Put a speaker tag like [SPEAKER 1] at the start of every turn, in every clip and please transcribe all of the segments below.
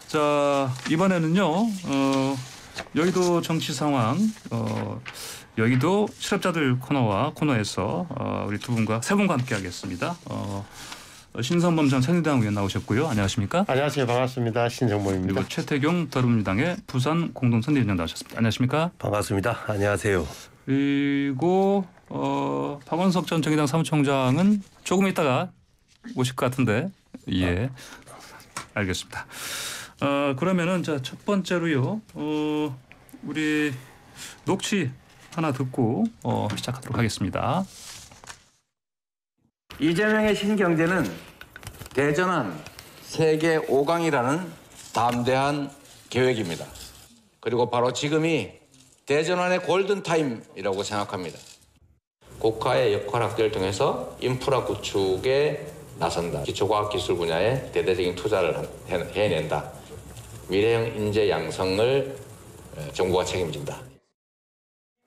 [SPEAKER 1] 자, 이번에는요. 여의도 정치 상황, 여의도 실업자들 코너에서 우리 세 분과 함께하겠습니다. 신성범 전 새누리당 의원 나오셨고요. 안녕하십니까?
[SPEAKER 2] 안녕하세요. 반갑습니다. 신성범입니다.
[SPEAKER 1] 그리고 최태경 더불어민주당의 부산 공동선대위원장 나오셨습니다. 안녕하십니까?
[SPEAKER 3] 반갑습니다. 안녕하세요.
[SPEAKER 1] 그리고 박원석 전 정의당 사무총장은 조금 있다가 오실 것 같은데, 예, 알겠습니다. 그러면은 자, 첫 번째로요. 우리 녹취 하나 듣고 시작하도록 하겠습니다.
[SPEAKER 4] 이재명의 신경제는 대전환 세계 5강이라는 담대한 계획입니다. 그리고 바로 지금이 대전환의 골든타임이라고 생각합니다. 국가의 역할 확대를 통해서 인프라 구축에 나선다. 기초과학기술 분야에 대대적인 투자를 해낸다. 미래형 인재 양성을 정부가 책임진다.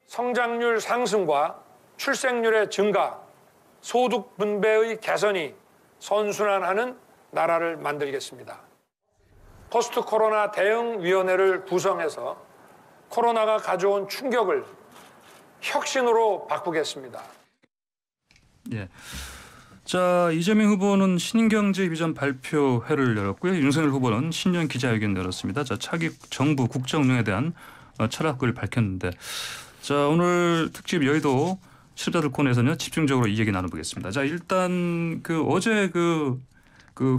[SPEAKER 5] 성장률 상승과 출생률의 증가, 소득 분배의 개선이 선순환하는 나라를 만들겠습니다. 포스트 코로나 대응위원회를 구성해서 코로나가 가져온 충격을 혁신으로 바꾸겠습니다.
[SPEAKER 1] 예. 자, 이재명 후보는 신경제 비전 발표회를 열었고요. 윤석열 후보는 신년 기자회견을 열었습니다. 자, 차기 정부 국정 운영에 대한 철학을 밝혔는데, 자, 오늘 특집 여의도 실업자들 코너에서는 집중적으로 이 얘기 나눠보겠습니다. 자, 일단 어제 그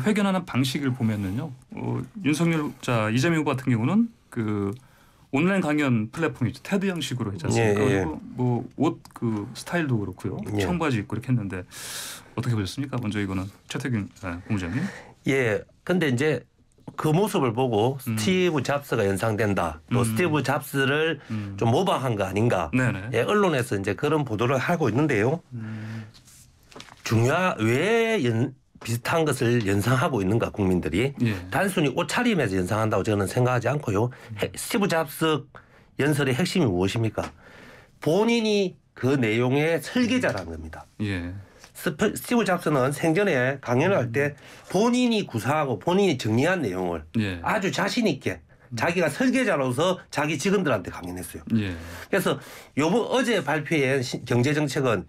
[SPEAKER 1] 회견하는 방식을 보면은요, 이재명 후보 같은 경우는 온라인 강연 플랫폼이죠. 테드 형식으로 했지 않습니까?
[SPEAKER 3] 예, 예.
[SPEAKER 1] 그리고 뭐 옷 스타일도 그렇고요.
[SPEAKER 3] 예.
[SPEAKER 1] 청바지 입고 이렇게 했는데 어떻게 보셨습니까? 먼저 이거는 최태균 본부장님.
[SPEAKER 3] 예. 근데 이제 그 모습을 보고 스티브 잡스가 연상된다. 또 스티브 잡스를 좀 모방한 거 아닌가.
[SPEAKER 1] 네네.
[SPEAKER 3] 예, 언론에서 이제 그런 보도를 하고 있는데요. 왜 비슷한 것을 연상하고 있는가 국민들이.
[SPEAKER 1] 예.
[SPEAKER 3] 단순히 옷차림에서 연상한다고 저는 생각하지 않고요. 스티브 잡스 연설의 핵심이 무엇입니까? 본인이 그 내용의 설계자라는 겁니다.
[SPEAKER 1] 예.
[SPEAKER 3] 스티브 잡스는 생전에 강연을 할 때 본인이 구상하고 본인이 정리한 내용을
[SPEAKER 1] 예.
[SPEAKER 3] 아주 자신 있게 자기가 설계자로서 자기 직원들한테 강연했어요.
[SPEAKER 1] 예.
[SPEAKER 3] 그래서 어제 발표한 경제정책은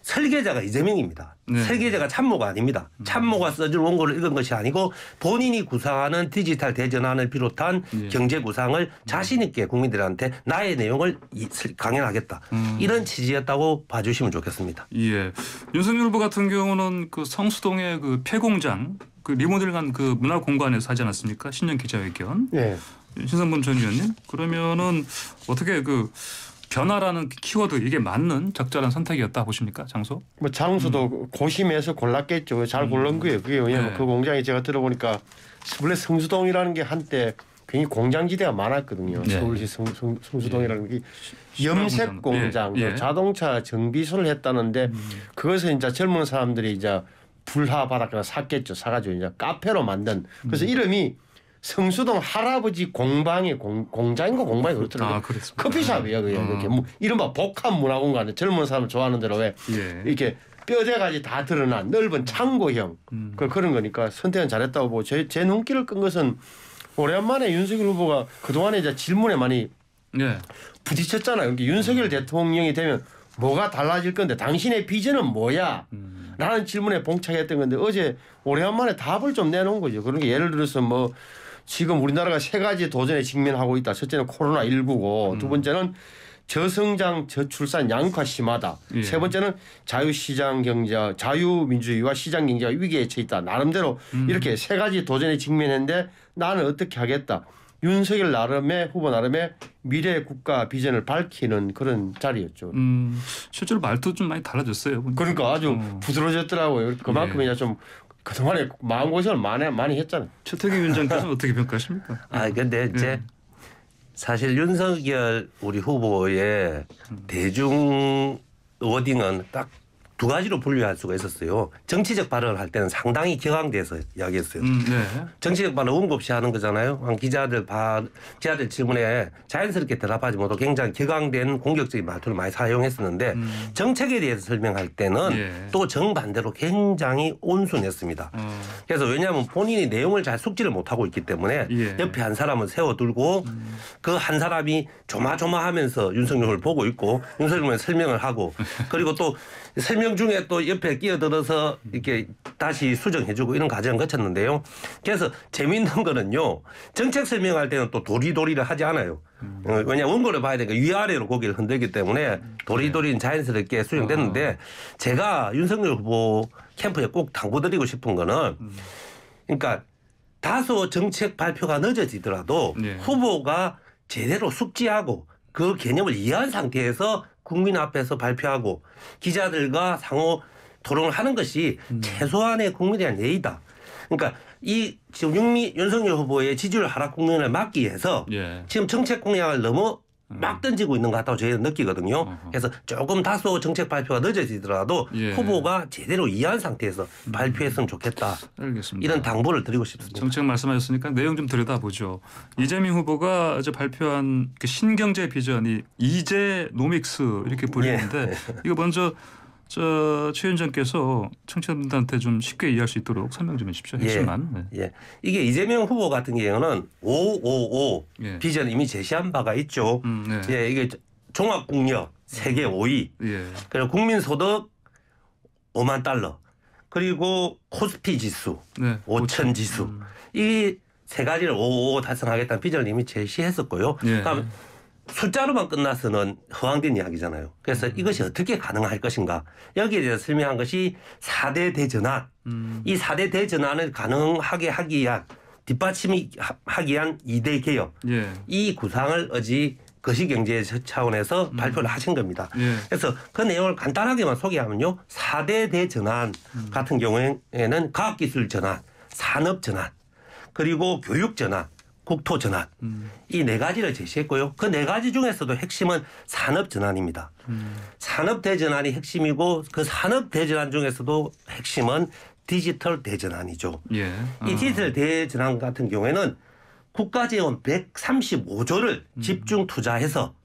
[SPEAKER 3] 설계자가 이재명입니다.
[SPEAKER 1] 네.
[SPEAKER 3] 설계자가 참모가 아닙니다. 참모가 써준 원고를 읽은 것이 아니고 본인이 구상하는 디지털 대전환을 비롯한
[SPEAKER 1] 예.
[SPEAKER 3] 경제 구상을 자신 있게 국민들한테 나의 내용을 강연하겠다. 이런 취지였다고 봐주시면 좋겠습니다.
[SPEAKER 1] 예. 윤석열 후보 같은 경우는 성수동의 폐공장 리모델링한 문화 공간에서 하지 않았습니까? 신년 기자회견.
[SPEAKER 2] 예.
[SPEAKER 1] 신성범 전 의원님. 그러면은 어떻게 변화라는 키워드 이게 맞는 적절한 선택이었다 보십니까? 장소?
[SPEAKER 2] 뭐 장소도 고심해서 골랐겠죠. 잘 고른 거예요. 그게 왜냐하면
[SPEAKER 1] 네.
[SPEAKER 2] 그 공장이 제가 들어보니까 원래 성수동이라는 게 한때 굉장히 공장지대가 많았거든요.
[SPEAKER 1] 네.
[SPEAKER 2] 서울시 성수동이라는 게 염색 공장,
[SPEAKER 1] 예.
[SPEAKER 2] 자동차 정비소를 했다는데 그것을 이제 젊은 사람들이 이제 불화 받았거나 샀겠죠. 사가지고 이제 카페로 만든. 그래서 이름이 성수동 할아버지 공방의 공장인가 공방이 그렇더라고요.
[SPEAKER 1] 아, 그렇습니다.
[SPEAKER 2] 커피숍이에요. 그게 이렇게 이른바 복합 문화공간. 젊은 사람 좋아하는 대로 왜
[SPEAKER 1] 예.
[SPEAKER 2] 이렇게 뼈대까지 다 드러난 넓은 창고형 그런 거니까 선택은 잘했다고 보고 제 눈길을 끈 것은 오랜만에 윤석열 후보가 그동안에 이제 질문에 많이
[SPEAKER 1] 예.
[SPEAKER 2] 부딪혔잖아요. 그러니까 윤석열 대통령이 되면 뭐가 달라질 건데 당신의 비전은 뭐야? 라는 질문에 봉착했던 건데 어제 오랜만에 답을 좀 내놓은 거죠. 그런 게 예를 들어서 뭐 지금 우리나라가 세 가지 도전에 직면하고 있다. 첫째는 코로나19고 두 번째는 저성장 저출산 양극화 심하다.
[SPEAKER 1] 예.
[SPEAKER 2] 세 번째는 자유시장 경제, 자유민주주의와 시장 경제가 위기에 처해 있다. 나름대로 이렇게 세 가지 도전에 직면했는데 나는 어떻게 하겠다. 윤석열 나름의 후보 나름의 미래 국가 비전을 밝히는 그런 자리였죠.
[SPEAKER 1] 실제로 말도 좀 많이 달라졌어요.
[SPEAKER 2] 그러니까 아주 부드러워졌더라고요. 그만큼
[SPEAKER 1] 예.
[SPEAKER 2] 이제 좀 그동안에 마음고생을 많이 했잖아요.
[SPEAKER 1] 최태균 위원장께서는 어떻게 평가하십니까?
[SPEAKER 3] 근데 이제 사실 윤석열 우리 후보의 대중 워딩은 딱 두 가지로 분류할 수가 있었어요. 정치적 발언을 할 때는 상당히 격앙돼서 이야기했어요.
[SPEAKER 1] 네.
[SPEAKER 3] 정치적 발언 원고 없이 하는 거잖아요. 기자들 질문에 자연스럽게 대답하지 못하고 굉장히 격앙된 공격적인 말투를 많이 사용했었는데 정책에 대해서 설명할 때는
[SPEAKER 1] 예.
[SPEAKER 3] 또 정반대로 굉장히 온순했습니다. 그래서 왜냐하면 본인이 내용을 잘 숙지를 못하고 있기 때문에
[SPEAKER 1] 예.
[SPEAKER 3] 옆에 한 사람을 세워두고 그 한 사람이 조마조마하면서 윤석열을 보고 있고 윤석열은 설명을 하고 그리고 또 설명 중에 또 옆에 끼어들어서 이렇게 다시 수정해주고 이런 과정을 거쳤는데요. 그래서 재미있는 거는요. 정책 설명할 때는 또 도리도리를 하지 않아요. 왜냐 원고를 봐야 되니까 위아래로 고개를 흔들기 때문에 도리도리는 자연스럽게 수정됐는데 제가 윤석열 후보 캠프에 꼭 당부드리고 싶은 거는 그러니까 다소 정책 발표가 늦어지더라도
[SPEAKER 1] 네.
[SPEAKER 3] 후보가 제대로 숙지하고 그 개념을 이해한 상태에서 국민 앞에서 발표하고 기자들과 상호 토론을 하는 것이 최소한의 국민에 대한 예의다. 그러니까 이 지금 윤석열 후보의 지지율 하락 국면을 막기 위해서
[SPEAKER 1] 예.
[SPEAKER 3] 지금 정책 공약을 너무 막 던지고 있는 것 같다고 저희는 느끼거든요. 그래서 조금 다소 정책 발표가 늦어지더라도
[SPEAKER 1] 예.
[SPEAKER 3] 후보가 제대로 이해한 상태에서 발표했으면 좋겠다.
[SPEAKER 1] 알겠습니다.
[SPEAKER 3] 이런 당부를 드리고 싶습니다.
[SPEAKER 1] 정책 말씀하셨으니까 내용 좀 들여다보죠. 이재명 후보가 어제 발표한 그 신경제 비전이 이제 노믹스 이렇게 불리는데 이거 먼저 최 위원장께서 청취자분들한테 좀 쉽게 이해할 수 있도록 설명 좀 해주십시오. 핵심만. 네.
[SPEAKER 3] 예. 이게 이재명 후보 같은 경우는 555
[SPEAKER 1] 예.
[SPEAKER 3] 비전 이미 제시한 바가 있죠.
[SPEAKER 1] 네.
[SPEAKER 3] 예, 이게 종합국력 세계 5위,
[SPEAKER 1] 예.
[SPEAKER 3] 그리고 국민소득 5만 달러, 그리고 코스피 지수,
[SPEAKER 1] 네.
[SPEAKER 3] 5천 지수 이 세 가지를 555 달성하겠다는 비전을 이미 제시했었고요.
[SPEAKER 1] 예.
[SPEAKER 3] 그러니까 숫자로만 끝나서는 허황된 이야기잖아요. 그래서 이것이 어떻게 가능할 것인가. 여기에 대해서 설명한 것이 4대 대전환. 이 4대 대전환을 가능하게 하기 위한 뒷받침이 하기 위한 2대 개혁.
[SPEAKER 1] 예.
[SPEAKER 3] 이 구상을 어제 거시경제 차원에서 발표를 하신 겁니다.
[SPEAKER 1] 예.
[SPEAKER 3] 그래서 그 내용을 간단하게만 소개하면요. 4대 대전환 같은 경우에는 과학기술 전환, 산업 전환, 그리고 교육 전환, 국토 전환 이 네 가지를 제시했고요. 그 네 가지 중에서도 핵심은 산업 전환입니다. 산업 대전환이 핵심이고 그 산업 대전환 중에서도 핵심은 디지털 대전환이죠.
[SPEAKER 1] 예.
[SPEAKER 3] 이 디지털 대전환 같은 경우에는 국가 재원 135조를 집중 투자해서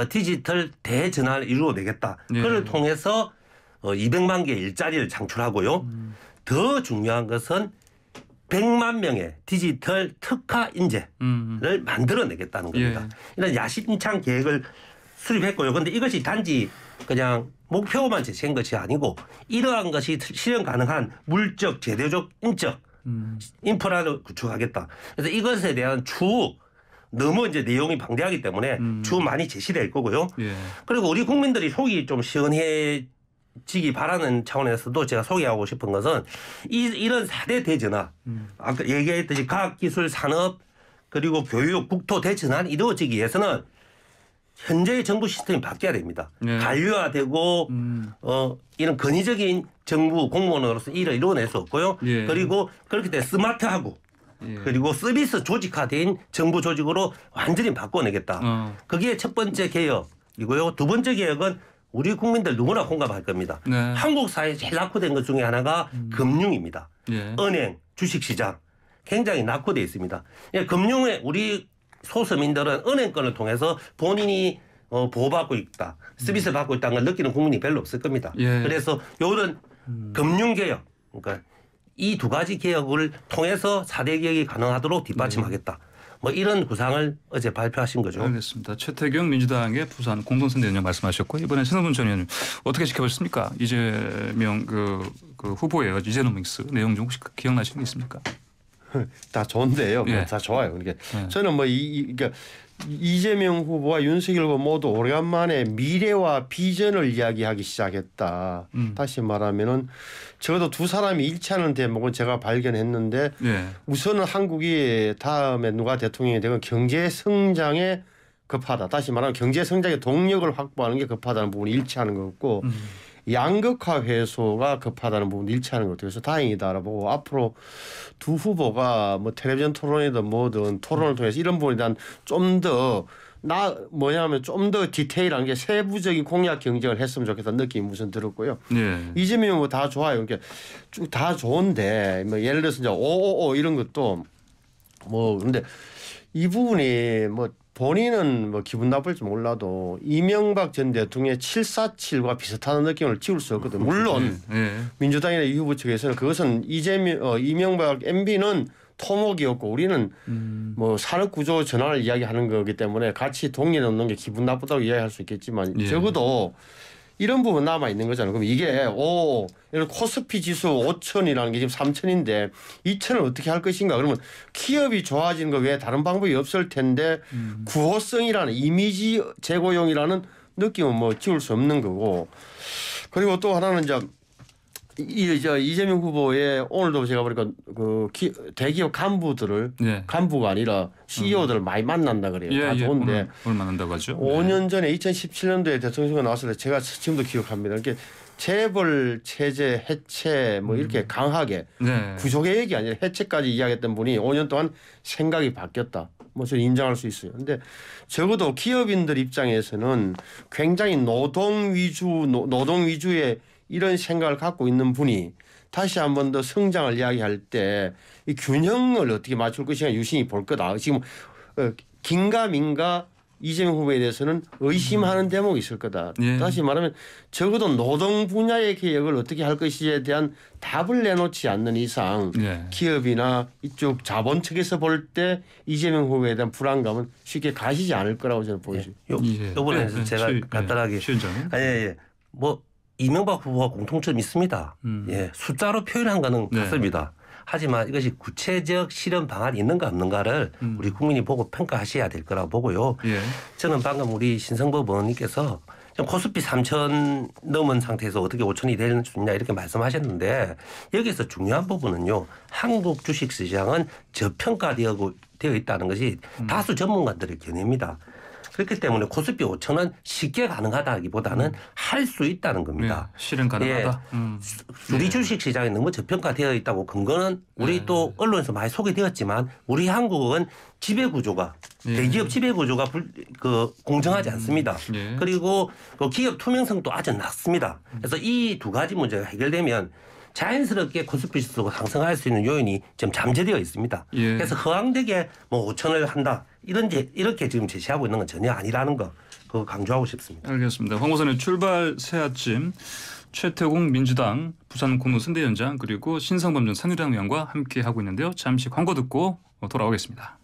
[SPEAKER 3] 디지털 대전환을 이루어내겠다.
[SPEAKER 1] 예.
[SPEAKER 3] 그를 통해서 200만 개의 일자리를 창출하고요. 더 중요한 것은 100만 명의 디지털 특화 인재를 만들어내겠다는 겁니다.
[SPEAKER 1] 예.
[SPEAKER 3] 이런 야심찬 계획을 수립했고요. 그런데 이것이 단지 그냥 목표만 제시한 것이 아니고 이러한 것이 실현 가능한 물적, 제도적, 인적 인프라를 구축하겠다. 그래서 이것에 대한 추후 너무 이제 내용이 방대하기 때문에 추후 많이 제시될 거고요.
[SPEAKER 1] 예.
[SPEAKER 3] 그리고 우리 국민들이 속이 좀 시원해지기 바라는 차원에서도 제가 소개하고 싶은 것은 이런 4대 대전환, 아까 얘기했듯이 과학기술, 산업, 그리고 교육, 국토 대전환 이루어지기 위해서는 현재의 정부 시스템이 바뀌어야 됩니다.
[SPEAKER 1] 네.
[SPEAKER 3] 관료화되고 이런 권위적인 정부 공무원으로서 일을 이루어낼 수 없고요.
[SPEAKER 1] 예.
[SPEAKER 3] 그리고 그렇게 돼 스마트하고
[SPEAKER 1] 예.
[SPEAKER 3] 그리고 서비스 조직화된 정부 조직으로 완전히 바꿔내겠다. 그게 첫 번째 개혁이고요. 두 번째 개혁은 우리 국민들 누구나 공감할 겁니다.
[SPEAKER 1] 네.
[SPEAKER 3] 한국 사회에 제일 낙후된 것 중에 하나가 금융입니다.
[SPEAKER 1] 예.
[SPEAKER 3] 은행, 주식시장 굉장히 낙후되어 있습니다. 예, 금융에 우리 소서민들은 은행권을 통해서 본인이 보호받고 있다, 서비스를 받고 있다는 걸 느끼는 국민이 별로 없을 겁니다.
[SPEAKER 1] 예.
[SPEAKER 3] 그래서 이런 금융개혁, 그러니까 이 두 가지 개혁을 통해서 4대 개혁이 가능하도록 뒷받침하겠다. 뭐 이런 구상을 어제 발표하신 거죠.
[SPEAKER 1] 알겠습니다. 최태경 민주당의 부산 공동선대 위원장 말씀하셨고 이번에 신원문 전 의원님 어떻게 지켜보셨습니까? 이재명 그 후보의 이제노믹스 내용 좀 혹시 기억나시는 게 있습니까?
[SPEAKER 2] 다 좋은데요.
[SPEAKER 1] 예.
[SPEAKER 2] 다 좋아요. 그러니까
[SPEAKER 1] 예.
[SPEAKER 2] 저는 뭐 그러니까 이재명 후보와 윤석열 후보 모두 오래간만에 미래와 비전을 이야기하기 시작했다. 다시 말하면은 적어도 두 사람이 일치하는 대목은 제가 발견했는데
[SPEAKER 1] 예.
[SPEAKER 2] 우선은 한국이 다음에 누가 대통령이 되건 경제 성장에 급하다. 다시 말하면 경제 성장의 동력을 확보하는 게 급하다는 부분이 일치하는 것 같고 양극화 해소가 급하다는 부분도 일치하는 것 같아요. 그래서 다행이다라고 앞으로 두 후보가 뭐 텔레비전 토론이든 뭐든 토론을 통해서 이런 부분에 대한 좀 더 뭐냐면 좀 더 디테일한 게 세부적인 공약 경쟁을 했으면 좋겠다는 느낌이 우선 들었고요.
[SPEAKER 1] 예.
[SPEAKER 2] 이재명은 뭐 다 좋아요. 그러니까 쭉 다 좋은데 뭐 예를 들어서 이제 555 이런 것도 뭐 근데 이 부분이 뭐 본인은 뭐 기분 나쁠지 몰라도 이명박 전 대통령의 747과 비슷한 느낌을 지울 수 없거든요. 물론
[SPEAKER 1] 예.
[SPEAKER 2] 민주당이나 이 후보 측에서는 그것은 이명박 MB는 토목이었고 우리는 뭐 산업구조 전환을 이야기하는 거기 때문에 같이 동의해 놓는 게 기분 나쁘다고 이야기할 수 있겠지만
[SPEAKER 1] 예.
[SPEAKER 2] 적어도 이런 부분 남아 있는 거잖아요. 그럼 이게 이런 코스피 지수 5천이라는 게 지금 3천인데 2천을 어떻게 할 것인가? 그러면 기업이 좋아지는 거 외에 다른 방법이 없을 텐데 구호성이라는 이미지 제고용이라는 느낌은 뭐 지울 수 없는 거고. 그리고 또 하나는 이제 이재명 후보의 오늘도 제가 보니까 그 대기업 간부들을
[SPEAKER 1] 예.
[SPEAKER 2] 간부가 아니라 CEO들을 많이 만난다 그래요. 다 좋은데
[SPEAKER 1] 오늘 만난다고 하죠.
[SPEAKER 2] 5년 전에 2017년도에 대통령이 나왔을 때 제가 지금도 기억합니다. 이렇게 재벌 체제 해체 뭐 이렇게 강하게
[SPEAKER 1] 네.
[SPEAKER 2] 구조개혁이 아니라 해체까지 이야기했던 분이 5년 동안 생각이 바뀌었다. 뭐 저는 인정할 수 있어요. 근데 적어도 기업인들 입장에서는 굉장히 노동 위주의 이런 생각을 갖고 있는 분이 다시 한 번 더 성장을 이야기할 때 이 균형을 어떻게 맞출 것인가 유심히 볼 거다. 지금 긴가민가 이재명 후보에 대해서는 의심하는 대목이 있을 거다.
[SPEAKER 1] 예.
[SPEAKER 2] 다시 말하면 적어도 노동 분야의 개혁을 어떻게 할 것인지에 대한 답을 내놓지 않는 이상
[SPEAKER 1] 예.
[SPEAKER 2] 기업이나 이쪽 자본 측에서 볼 때 이재명 후보에 대한 불안감은 쉽게 가시지 않을 거라고 저는 보여집니다.
[SPEAKER 3] 요번에 제가 간단하게
[SPEAKER 1] 예.
[SPEAKER 3] 뭐 이명박 후보와 공통점이 있습니다. 예, 숫자로 표현한 거는
[SPEAKER 1] 네.
[SPEAKER 3] 같습니다. 하지만 이것이 구체적 실현 방안이 있는가 없는가를 우리 국민이 보고 평가하셔야 될 거라고 보고요.
[SPEAKER 1] 예.
[SPEAKER 3] 저는 방금 우리 신성법 의원님께서 코스피 3천 넘은 상태에서 어떻게 5천이 되는 수냐 이렇게 말씀하셨는데 여기서 중요한 부분은요. 한국 주식시장은 저평가되어 있다는 것이 다수 전문가들의 견해입니다. 그렇기 때문에 코스피 5천은 쉽게 가능하다기보다는 할 수 있다는 겁니다.
[SPEAKER 1] 예, 실현 가능하다.
[SPEAKER 3] 우리 주식시장이 너무 저평가되어 있다고 근거는 우리 또 언론에서 많이 소개되었지만 우리 한국은 지배구조가 대기업 지배구조가 공정하지 않습니다.
[SPEAKER 1] 예.
[SPEAKER 3] 그리고 기업 투명성도 아주 낮습니다. 그래서 이 두 가지 문제가 해결되면 자연스럽게 코스피 지수가 상승할 수 있는 요인이 지금 잠재되어 있습니다.
[SPEAKER 1] 예.
[SPEAKER 3] 그래서 허황되게 뭐 5천을 한다 이렇게 지금 제시하고 있는 건 전혀 아니라는 거 그거 강조하고 싶습니다.
[SPEAKER 1] 알겠습니다. 황호선의 출발 새아침 최태공 민주당 부산 공무 선대위원장 그리고 신성범 전 새누리당 의원과 함께 하고 있는데요. 잠시 광고 듣고 돌아오겠습니다.